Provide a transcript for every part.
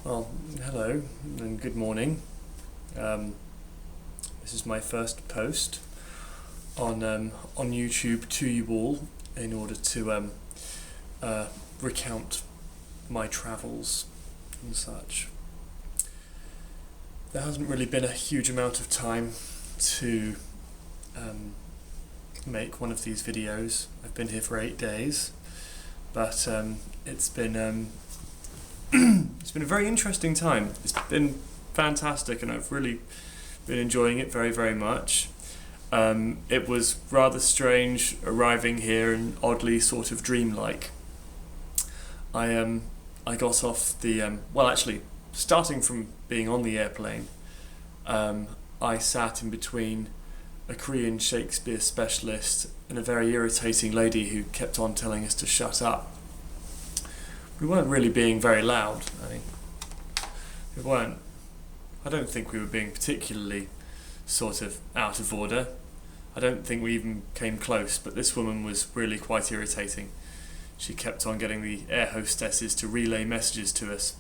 Well, hello and good morning. This is my first post on YouTube to you all in order to recount my travels and such. There hasn't really been a huge amount of time to make one of these videos. I've been here for 8 days, but it's been it's been a very interesting time. It's been fantastic, and I've really been enjoying it very, very much. It was rather strange arriving here and oddly sort of dreamlike. I got off the starting from being on the airplane, I sat in between a Korean Shakespeare specialist and a very irritating lady who kept on telling us to shut up. We weren't really being very loud. I don't think we were being particularly sort of out of order. I don't think we even came close, but this woman was really quite irritating. She kept on getting the air hostesses to relay messages to us,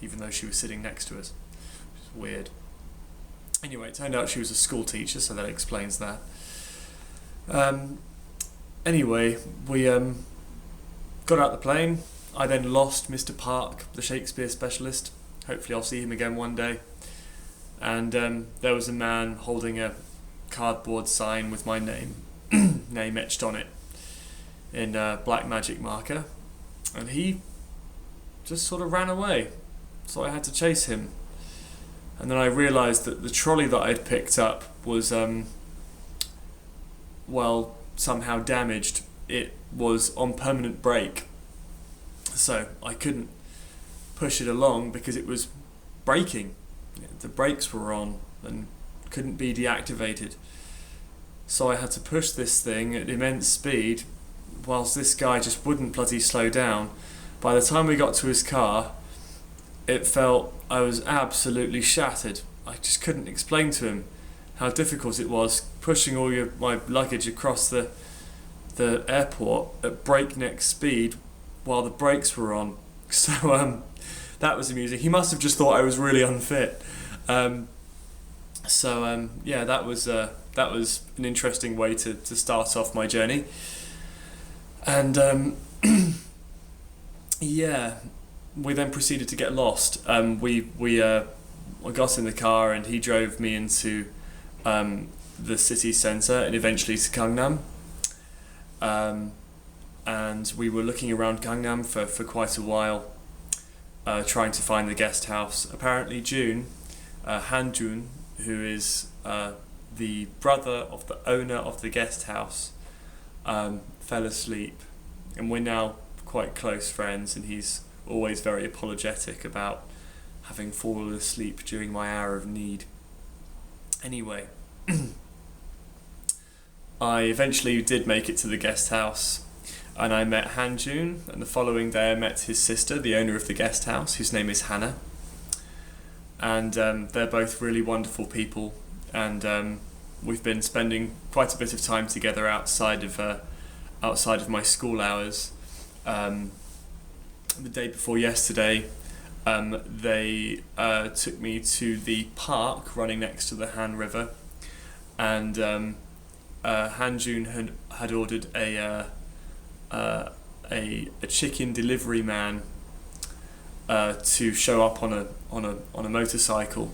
even though she was sitting next to us, which is weird. Anyway, it turned out she was a school teacher, so that explains that. Anyway, we got out the plane. I then lost Mr. Park, the Shakespeare specialist. Hopefully I'll see him again one day. And there was a man holding a cardboard sign with my name etched on it in black magic marker. And he just sort of ran away. So I had to chase him. And then I realised that the trolley that I'd picked up was, somehow damaged. It was on permanent brake. So I couldn't push it along because it was braking. The brakes were on and couldn't be deactivated. So I had to push this thing at immense speed whilst this guy just wouldn't bloody slow down. By the time we got to his car, it felt I was absolutely shattered. I just couldn't explain to him how difficult it was pushing all my luggage across the airport at breakneck speed while the brakes were on. So that was amusing. He must have just thought I was really unfit. That was an interesting way to start off my journey. And we then proceeded to get lost. We got in the car and he drove me into the city centre and eventually to Gangnam. And we were looking around Gangnam for quite a while, trying to find the guest house. Apparently Han Jun, who is the brother of the owner of the guest house, fell asleep, and we're now quite close friends, and he's always very apologetic about having fallen asleep during my hour of need. Anyway, I eventually did make it to the guest house, and I met Han Jun, and the following day I met his sister, the owner of the guest house, whose name is Hannah. And they're both really wonderful people, and we've been spending quite a bit of time together outside of my school hours. The day before yesterday, they took me to the park running next to the Han River, and Han Jun had ordered a chicken delivery man to show up on a motorcycle.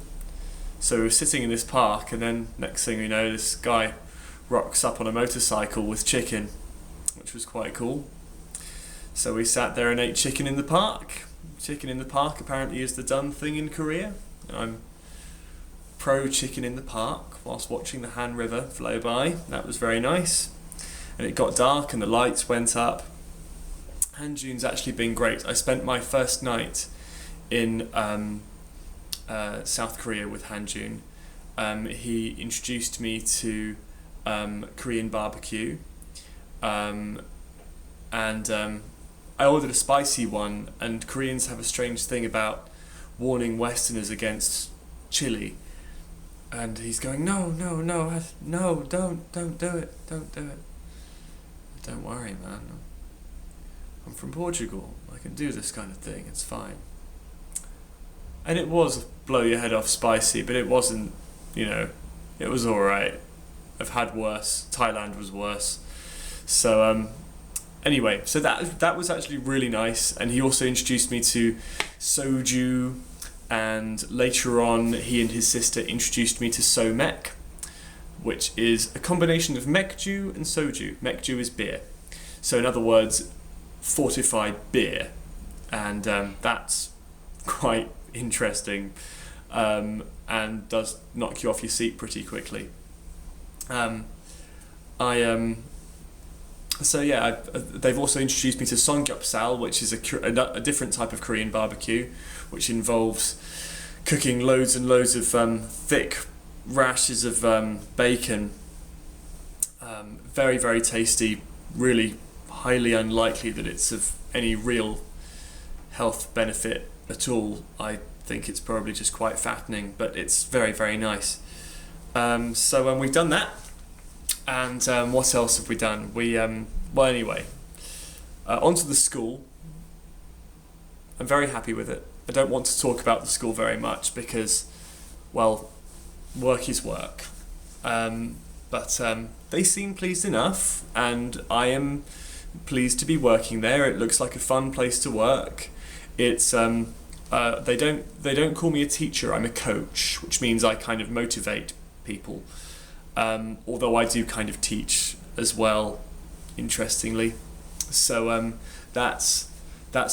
So we were sitting in this park, and then next thing we know, this guy rocks up on a motorcycle with chicken, which was quite cool. So we sat there and ate chicken in the park. Chicken in the park apparently is the done thing in Korea. I'm pro chicken in the park whilst watching the Han River flow by. That was very nice. And it got dark and the lights went up. Han Jun's actually been great. I spent my first night in South Korea with Han Jun. He introduced me to Korean barbecue, and I ordered a spicy one, and Koreans have a strange thing about warning Westerners against chili. And he's going, no, don't do it. Don't worry, man. I'm from Portugal. I can do this kind of thing. It's fine. and it was blow your head off spicy, but it wasn't, you know, it was alright. I've had worse. Thailand was worse. So anyway, so that was actually really nice, and he also introduced me to soju, and later on he and his sister introduced me to somek, which is a combination of mekju and soju. Mekju is beer, so in other words, fortified beer, and that's quite interesting, and does knock you off your seat pretty quickly. They've also introduced me to samgyeopsal, which is a different type of Korean barbecue, which involves cooking loads and loads of thick rashers of bacon. Very, very tasty. Really highly unlikely that it's of any real health benefit at all. I think it's probably just quite fattening, but it's very, very nice. So we've done that. And what else have we done? Onto the school. I'm very happy with it. I don't want to talk about the school very much because, well, work is work. But they seem pleased enough, and I am pleased to be working there. It looks like a fun place to work. It's they don't call me a teacher. I'm a coach, which means I kind of motivate people. Although I do kind of teach as well, interestingly. So that's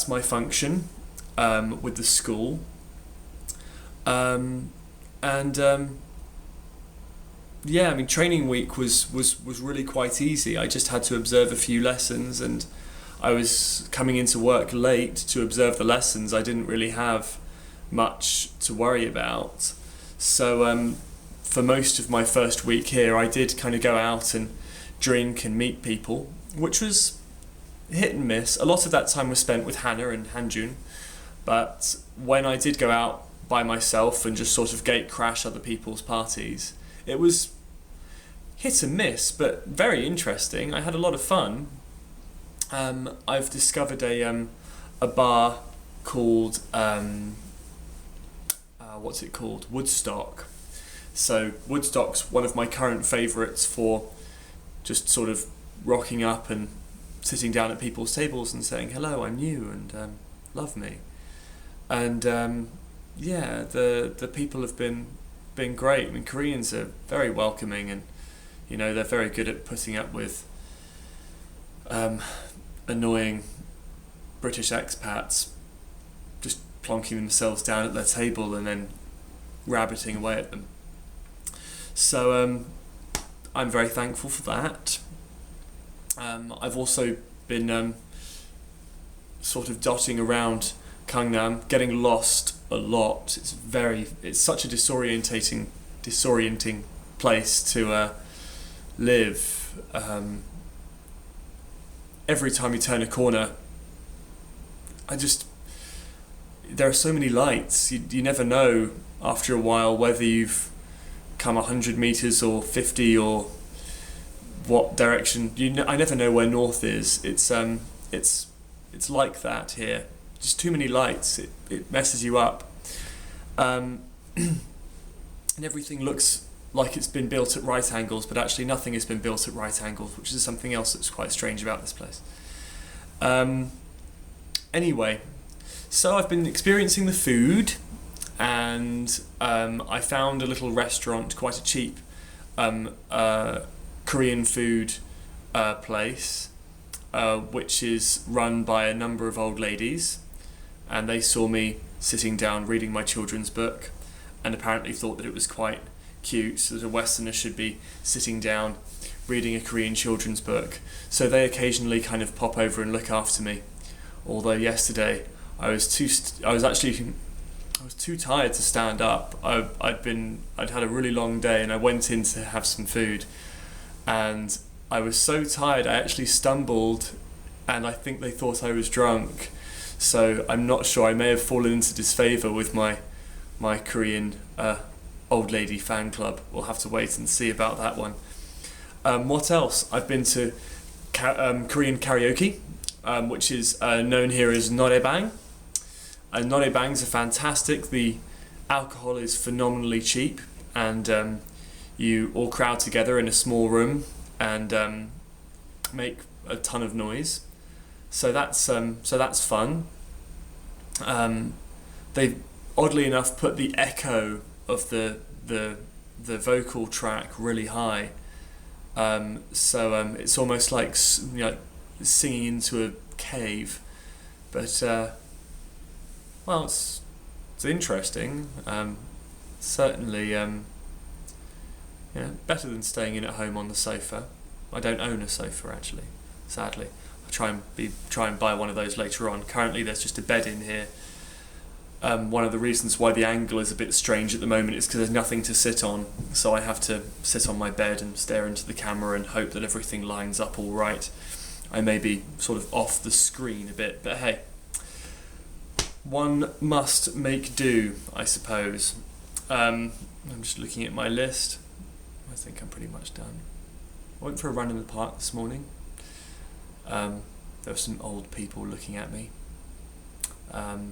my function with the school. Training week was really quite easy. I just had to observe a few lessons, and I was coming into work late to observe the lessons. I didn't really have much to worry about. So for most of my first week here, I did kind of go out and drink and meet people, which was hit and miss. A lot of that time was spent with Hannah and Hanjun, but when I did go out by myself and just sort of gate crash other people's parties, it was hit and miss, but very interesting. I had a lot of fun. I've discovered a bar called what's it called? Woodstock. So Woodstock's one of my current favourites for just sort of rocking up and sitting down at people's tables and saying, hello, I'm new, and love me. And the people have been great. I mean, Koreans are very welcoming, and they're very good at putting up with annoying British expats just plonking themselves down at their table and then rabbiting away at them. So I'm very thankful for that. I've also been sort of dotting around Gangnam, getting lost a lot. It's such a disorienting place to live. Every time you turn a corner, there are so many lights. You never know after a while whether you've come 100 meters or 50 or what direction. I never know where north is. It's like that here. Just too many lights. It messes you up. And everything looks like it's been built at right angles, but actually nothing has been built at right angles, which is something else that's quite strange about this place. Anyway, so I've been experiencing the food, and I found a little restaurant, quite a cheap Korean food place, which is run by a number of old ladies, and they saw me sitting down reading my children's book and apparently thought that it was quite cute, so that a Westerner should be sitting down reading a Korean children's book. So they occasionally kind of pop over and look after me. Although yesterday I was too tired to stand up. I'd had a really long day, and I went in to have some food, and I was so tired I actually stumbled, and I think they thought I was drunk. So I'm not sure. I may have fallen into disfavour with my Korean old lady fan club. We'll have to wait and see about that one. What else? I've been to Korean karaoke, which is known here as noraebang. And nore bangs are fantastic. The alcohol is phenomenally cheap, and you all crowd together in a small room and make a ton of noise. So that's fun. They've oddly enough put the echo of the vocal track really high. So it's almost like singing into a cave, but well, it's interesting. Certainly, better than staying in at home on the sofa. I don't own a sofa actually, sadly. I'll try and buy one of those later on. Currently, there's just a bed in here. One of the reasons why the angle is a bit strange at the moment is because there's nothing to sit on, so I have to sit on my bed and stare into the camera and hope that everything lines up all right. I may be sort of off the screen a bit, but hey, one must make do, I suppose. I'm just looking at my list. I think I'm pretty much done. I went for a run in the park this morning. There were some old people looking at me. It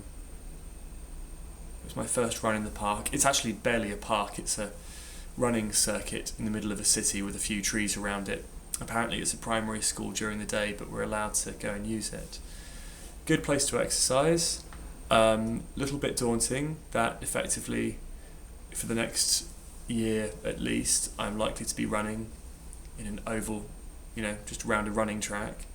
was my first run in the park. It's actually barely a park, it's a running circuit in the middle of a city with a few trees around it. Apparently it's a primary school during the day, but we're allowed to go and use it. Good place to exercise. Little bit daunting that effectively for the next year at least I'm likely to be running in an oval, just around a running track.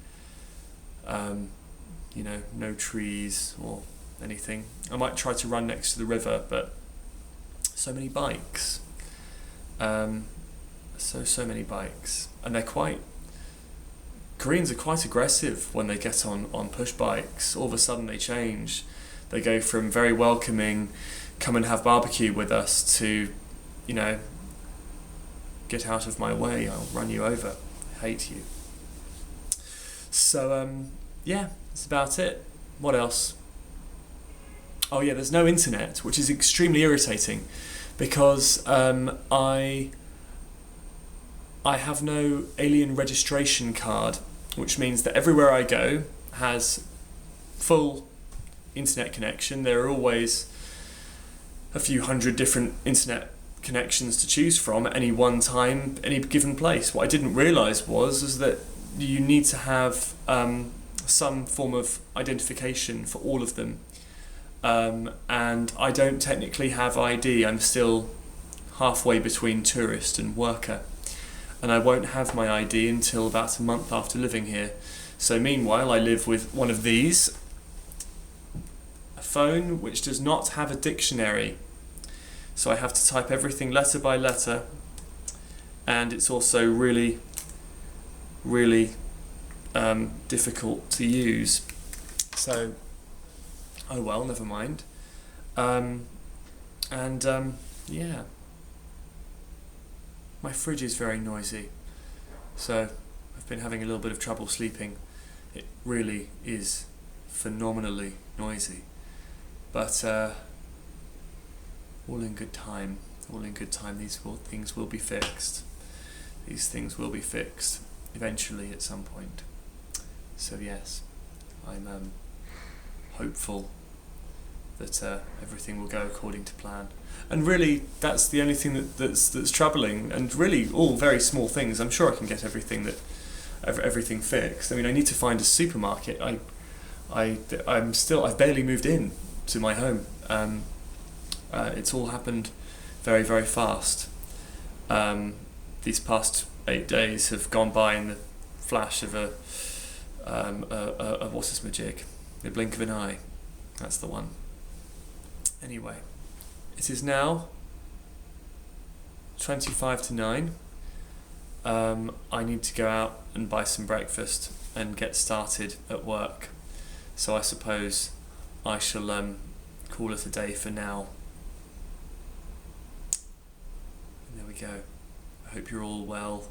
No trees or anything. I might try to run next to the river, but so many bikes. So many bikes. And Koreans are quite aggressive when they get on push bikes. All of a sudden they change. They go from very welcoming, come and have barbecue with us, to, get out of my way, I'll run you over, I hate you. So, that's about it. What else? Oh yeah, there's no internet, which is extremely irritating, because I have no alien registration card, which means that everywhere I go has full internet connection. There are always a few hundred different internet connections to choose from at any one time, any given place. What I didn't realise was that you need to have some form of identification for all of them. And I don't technically have ID. I'm still halfway between tourist and worker, and I won't have my ID until about a month after living here. So meanwhile I live with one of these, a phone which does not have a dictionary, so I have to type everything letter by letter, and it's also really difficult to use. So oh well, never mind. Yeah. My fridge is very noisy, so I've been having a little bit of trouble sleeping. It really is phenomenally noisy, but all in good time. All in good time. Things will be fixed. These things will be fixed eventually at some point. So yes, I'm hopeful that everything will go according to plan. And really, that's the only thing that's troubling, and really all very small things. I'm sure I can get everything fixed. I mean, I need to find a supermarket. I've barely moved in to my home. It's all happened very, very fast. These past 8 days have gone by in the flash of a what's-his-majig, the blink of an eye. That's the one. Anyway, it is now 25 to 9. I need to go out and buy some breakfast and get started at work. So I suppose I shall call it a day for now. And there we go. I hope you're all well,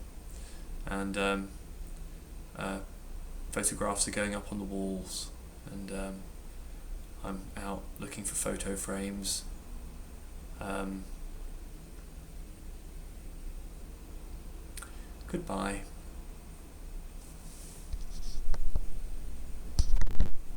and photographs are going up on the walls, and I'm out looking for photo frames. Goodbye.